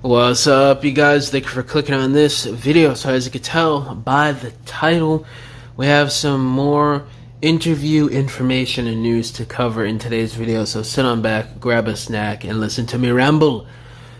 What's up, you guys? Thank you for clicking on this video. So as you can tell by the title, we have some more interview information and news to cover in today's video. So sit on back, grab a snack, and listen to me ramble.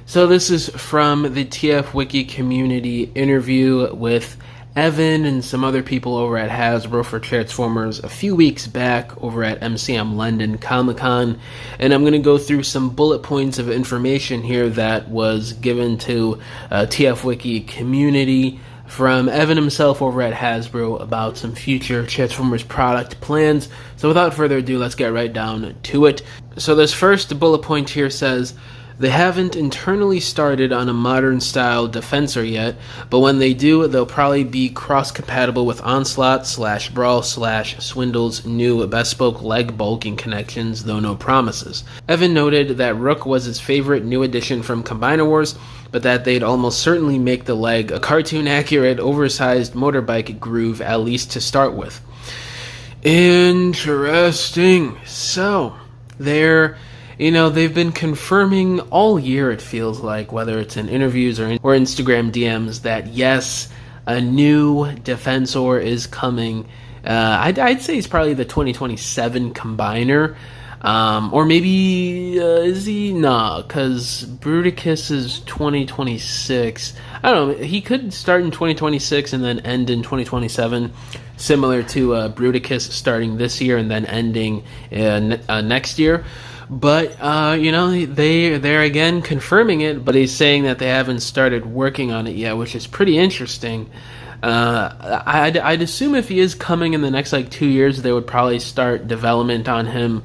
So this is from the TF Wiki community interview with Evan and some other people over at Hasbro for Transformers a few weeks back over at MCM London Comic-Con, and I'm going to go through some bullet points of information here that was given to TF Wiki community from Evan himself over at Hasbro about some future Transformers product plans. So without further ado, let's get right down to it. So this first bullet point here says, they haven't internally started on a modern style Defensor yet, but when they do, they'll probably be cross-compatible with Onslaught / Brawl / Swindle's new bespoke leg bulking connections, though no promises. Evan noted that ROOK was his favorite new addition from Combiner Wars, but that they'd almost certainly make the leg a cartoon-accurate, oversized motorbike groove, at least to start with. Interesting. So, they've been confirming all year, it feels like, whether it's in interviews or Instagram DMs, that yes, a new Defensor is coming. I'd say it's probably the 2027 Combiner. Or maybe, is he? Nah, because Bruticus is 2026. I don't know, he could start in 2026 and then end in 2027, similar to Bruticus starting this year and then ending next year. But, they're again confirming it, but he's saying that they haven't started working on it yet, which is pretty interesting. I'd assume if he is coming in the next, 2 years, they would probably start development on him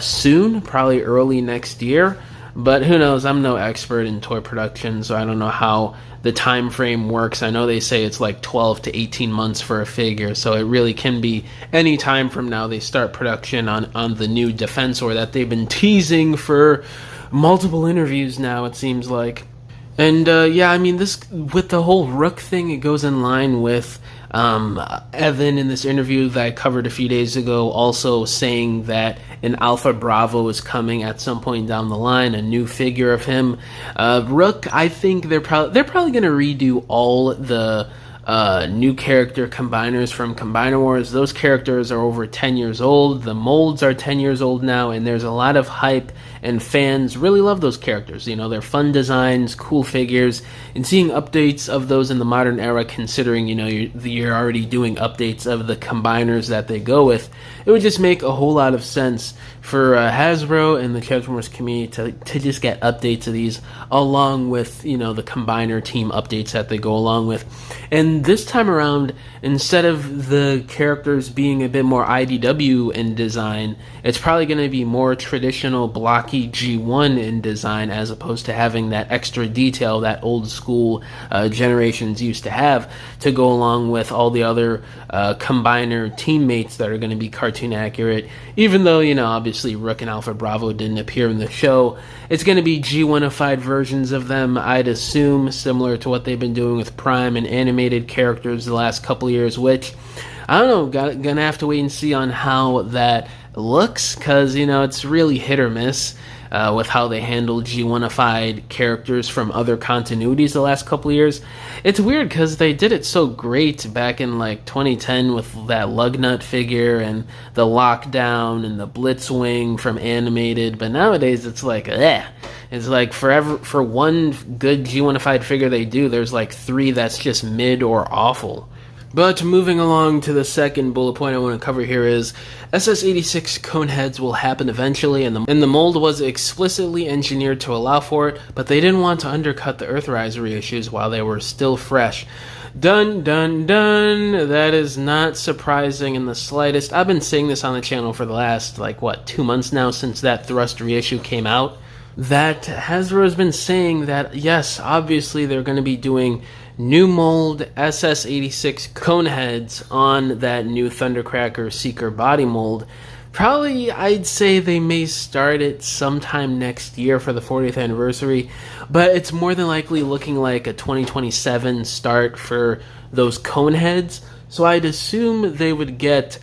soon, probably early next year. But who knows, I'm no expert in toy production, so I don't know how the time frame works. I know they say it's 12 to 18 months for a figure, so it really can be any time from now they start production on the new Defensor that they've been teasing for multiple interviews now, it seems like. And this, with the whole ROOK thing, it goes in line with Evan in this interview that I covered a few days ago, also saying that an Alpha Bravo is coming at some point down the line, a new figure of him. ROOK, I think they're probably going to redo all the new character combiners from Combiner Wars. Those characters are over 10 years old. The molds are 10 years old now, and there's a lot of hype, and fans really love those characters. They're fun designs, cool figures, and seeing updates of those in the modern era, considering, you're already doing updates of the combiners that they go with, it would just make a whole lot of sense for Hasbro and the Transformers community to just get updates of these, along with, the combiner team updates that they go along with. And this time around, instead of the characters being a bit more IDW in design, it's probably going to be more traditional blocky G1 in design, as opposed to having that extra detail that old school generations used to have to go along with all the other combiner teammates that are going to be cartoon accurate. Even though, obviously ROOK and Alpha Bravo didn't appear in the show, it's going to be G1-ified versions of them, I'd assume, similar to what they've been doing with Prime and animated characters the last couple years, which, I don't know, gonna have to wait and see on how that looks, because, it's really hit or miss with how they handle G1-ified characters from other continuities the last couple years. It's weird because they did it so great back in 2010 with that Lugnut figure and the Lockdown and the Blitzwing from animated, but nowadays it's it's for one good G1-ified figure they do, there's 3 that's just mid or awful. But moving along to the second bullet point I want to cover here is SS86 Coneheads will happen eventually, and the mold was explicitly engineered to allow for it, but they didn't want to undercut the Earthrise reissues while they were still fresh. Dun dun dun! That is not surprising in the slightest. I've been saying this on the channel for the last 2 months now, since that Thrust reissue came out, that Hasbro has been saying that yes, obviously they're going to be doing new mold SS86 Coneheads on that new Thundercracker Seeker body mold. Probably, I'd say they may start it sometime next year for the 40th anniversary, but it's more than likely looking like a 2027 start for those Coneheads. So I'd assume they would get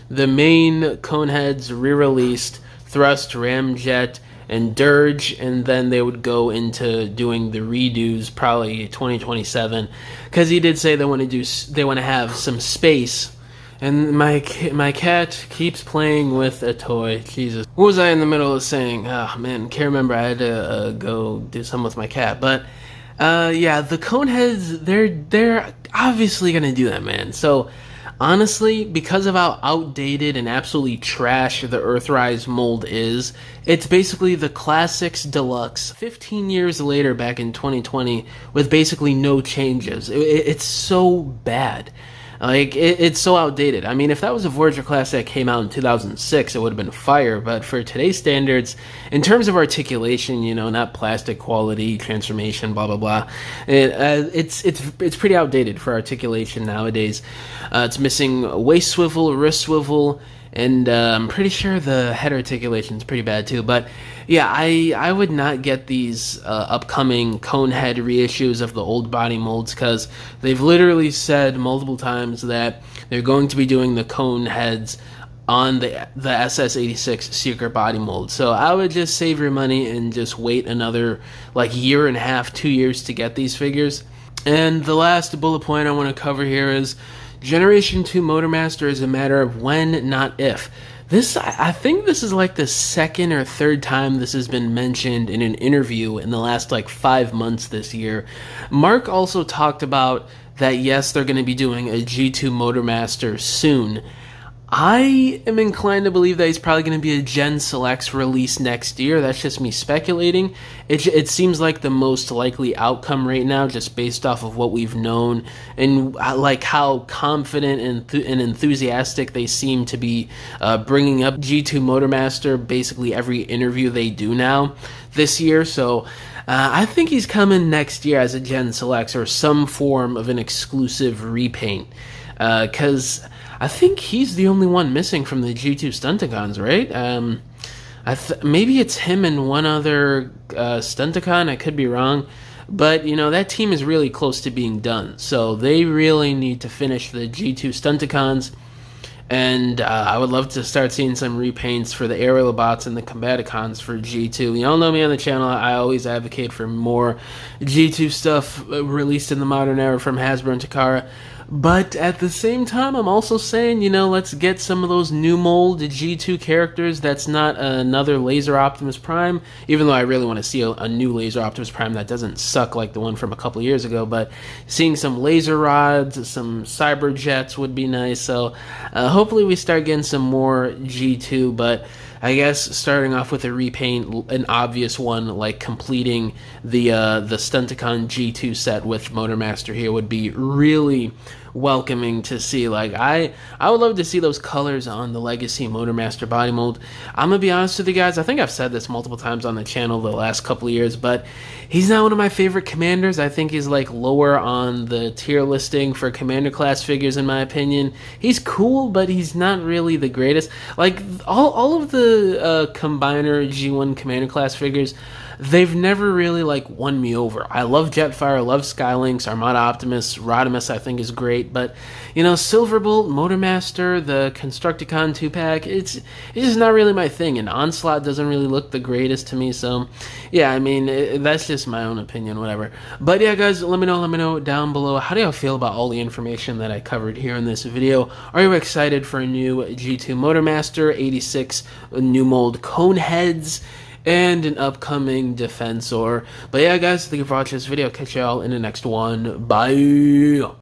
the main Coneheads re-released, Thrust, Ramjet, and Dirge, and then they would go into doing the redos probably 2027, because he did say they want to have some space. And my cat keeps playing with a toy. Jesus, what was I in the middle of saying? Oh man, can't remember. I had to go do something with my cat, but yeah, the Coneheads, they're obviously gonna do that, man. So honestly, because of how outdated and absolutely trash the Earthrise mold is, it's basically the Classics Deluxe 15 years later back in 2020 with basically no changes. It's so bad. Like, it's so outdated. I mean, if that was a Voyager class that came out in 2006, it would have been fire. But for today's standards, in terms of articulation, you know, not plastic quality, transformation, blah, blah, blah, it's pretty outdated for articulation nowadays. It's missing waist swivel, wrist swivel, and I'm pretty sure the head articulation is pretty bad too. But yeah, I would not get these upcoming Conehead reissues of the old body molds, because they've literally said multiple times that they're going to be doing the Coneheads on the SS86 secret body mold. So I would just save your money and just wait another like year and a half, 2 years to get these figures. And the last bullet point I want to cover here is Generation 2 Motormaster is a matter of when, not if. I think this is like the second or third time this has been mentioned in an interview in the last like 5 months this year. Mark also talked about that, yes, they're going to be doing a G2 Motormaster soon. I am inclined to believe that he's probably going to be a Gen Selects release next year. That's just me speculating. It seems like the most likely outcome right now, just based off of what we've known and like how confident and enthusiastic they seem to be bringing up G2 Motormaster basically every interview they do now this year. So I think he's coming next year as a Gen Selects or some form of an exclusive repaint, because I think he's the only one missing from the G2 Stunticons, right? Maybe it's him and one other Stunticon. I could be wrong. But, you know, that team is really close to being done. So they really need to finish the G2 Stunticons. And I would love to start seeing some repaints for the Aerialobots and the Combaticons for G2. Y'all know me on the channel. I always advocate for more G2 stuff released in the modern era from Hasbro and Takara. But at the same time, I'm also saying, you know, let's get some of those new mold G2 characters that's not another Laser Optimus Prime, even though I really want to see a new Laser Optimus Prime that doesn't suck like the one from a couple years ago. But seeing some Laser Rods, some Cyber Jets would be nice. So hopefully we start getting some more G2, but I guess starting off with a repaint, an obvious one, like completing the Stunticon G2 set with Motormaster here would be really welcoming to see. Like, I would love to see those colors on the Legacy Motormaster body mold. I'm gonna be honest with you guys, I think I've said this multiple times on the channel the last couple of years, but he's not one of my favorite commanders. I think he's like lower on the tier listing for commander class figures in my opinion. He's cool, but he's not really the greatest. Like, all of the Combiner G1 commander class figures, they've never really like won me over. I love Jetfire, I love Skylynx, Armada Optimus, Rodimus I think is great, but you know, Silverbolt, Motormaster, the Constructicon 2-pack, it's just not really my thing, and Onslaught doesn't really look the greatest to me, so yeah, I mean, that's just my own opinion, whatever. But yeah, guys, let me know down below, how do y'all feel about all the information that I covered here in this video? Are you excited for a new G2 Motormaster, 86 new mold Coneheads, and an upcoming Defensor? But yeah, guys, thank you for watching this video. Catch y'all in the next one. Bye!